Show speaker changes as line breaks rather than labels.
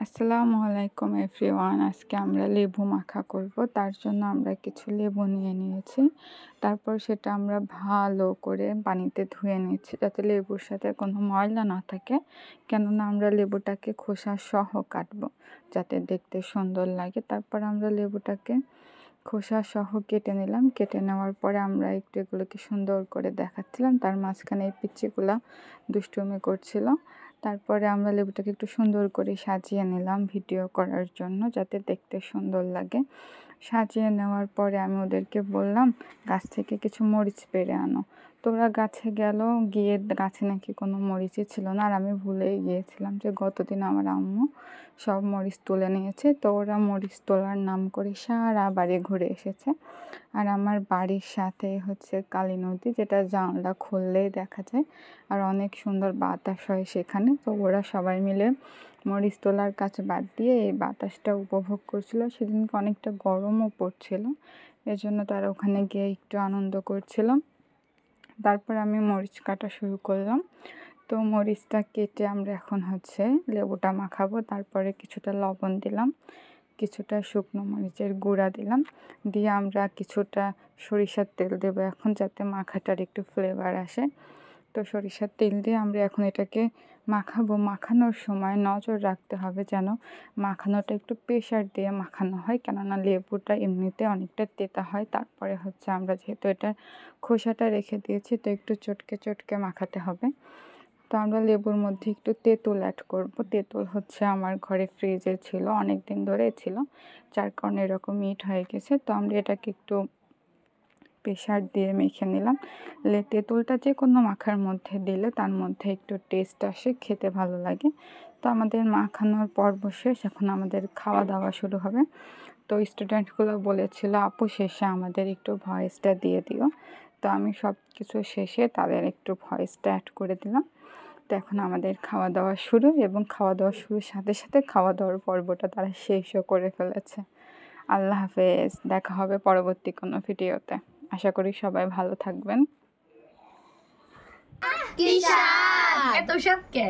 আসসালামু আলাইকুম এভরিওয়ান। আজকে আমরা লেবু মাখা করব। তার জন্য আমরা কিছু লেবু নিয়ে নিয়েছি। তারপর সেটা আমরা ভালো করে পানিতে ধুয়ে নিচ্ছি যাতে লেবুর সাথে কোনো ময়লা না থাকে, কেননা আমরা লেবুটাকে খোসা সহ কাটবো যাতে দেখতে সুন্দর লাগে। তারপর আমরা লেবুটাকে খোসা সহ কেটে নিলাম। কেটে নেওয়ার পরে আমরা একটু এগুলোকে সুন্দর করে দেখাচ্ছিলাম, তার মাঝখানে এই পিচ্চিগুলা দুষ্টুমি করছিল। তারপরে আমরা লেবুটাকে একটু সুন্দর করে সাজিয়ে নিলাম ভিডিও করার জন্য, যাতে দেখতে সুন্দর লাগে। সাজিয়ে নেওয়ার পরে আমি ওদেরকে বললাম গাছ থেকে কিছু মরিচ পেড়ে আনো। তো ওরা গাছে গেল, গিয়ে গাছে নাকি কোনো মরিচই ছিল না। আর আমি ভুলেই গিয়েছিলাম যে গতদিন আমার আম্মু সব মরিচ তুলে নিয়েছে। তো ওরা মরিচ তোলার নাম করে সারা বাড়ি ঘুরে এসেছে। আর আমার বাড়ির সাথে হচ্ছে কালী নদী, যেটা জানলা খুললেই দেখা যায়, আর অনেক সুন্দর বাতাস হয় সেখানে। তো ওরা সবাই মিলে মরিচ তোলার কাজ বাদ দিয়ে এই বাতাসটা উপভোগ করছিল। সেদিনকে অনেকটা গরমও পড়ছিল, এজন্য তারা ওখানে গিয়ে একটু আনন্দ করছিল। তারপর আমি মরিচ কাটা শুরু করলাম। তো মরিচটা কেটে আমরা এখন হচ্ছে লেবুটা মাখাবো। তারপরে কিছুটা লবণ দিলাম, কিছুটা শুকনো মরিচের গুঁড়া দিলাম, দিয়ে আমরা কিছুটা সরিষার তেল দেবো এখন, যাতে মাখাটার একটু ফ্লেভার আসে। তো সরিষার তেল দিয়ে আমরা এখন এটাকে মাখাবো। মাখানোর সময় নজর রাখতে হবে যেন মাখানোটা একটু প্রেশার দিয়ে মাখানো হয়, কেননা লেবুটা এমনিতে অনেকটা তেতা হয়। তারপরে হচ্ছে আমরা যেহেতু এটার খোসাটা রেখে দিয়েছি, তো একটু চটকে চটকে মাখাতে হবে। তো আমরা লেবুর মধ্যে একটু তেঁতুল অ্যাড করব। তেঁতুল হচ্ছে আমার ঘরে ফ্রিজে ছিল, অনেক দিন ধরে ছিল, যার কারণে এরকম মিট হয়ে গেছে। তো আমরা এটাকে একটু প্রেশার দিয়ে মেখে নিলাম। তেঁতুলটা যে কোনো মাখার মধ্যে দিলে তার মধ্যে একটু টেস্ট আসে, খেতে ভালো লাগে। তো আমাদের মাখানোর পর্ব শেষ, এখন আমাদের খাওয়া দাওয়া শুরু হবে। তো স্টুডেন্টগুলো বলেছিল আপু শেষে আমাদের একটু ভয়েসটা দিয়ে দিও। তো আমি সব কিছু শেষে তাদের একটু ভয়েসটা অ্যাড করে দিলাম। তো এখন আমাদের খাওয়া দাওয়া শুরু, এবং খাওয়া দাওয়া শুরুর সাথে সাথে খাওয়া দাওয়ার পর্বটা তারা শেষও করে ফেলেছে। আল্লাহ হাফেজ, দেখা হবে পরবর্তী কোনো ভিডিওতে। আশা করি সবাই ভালো থাকবেন।
কি স্বাদ! এত স্বাদ কে?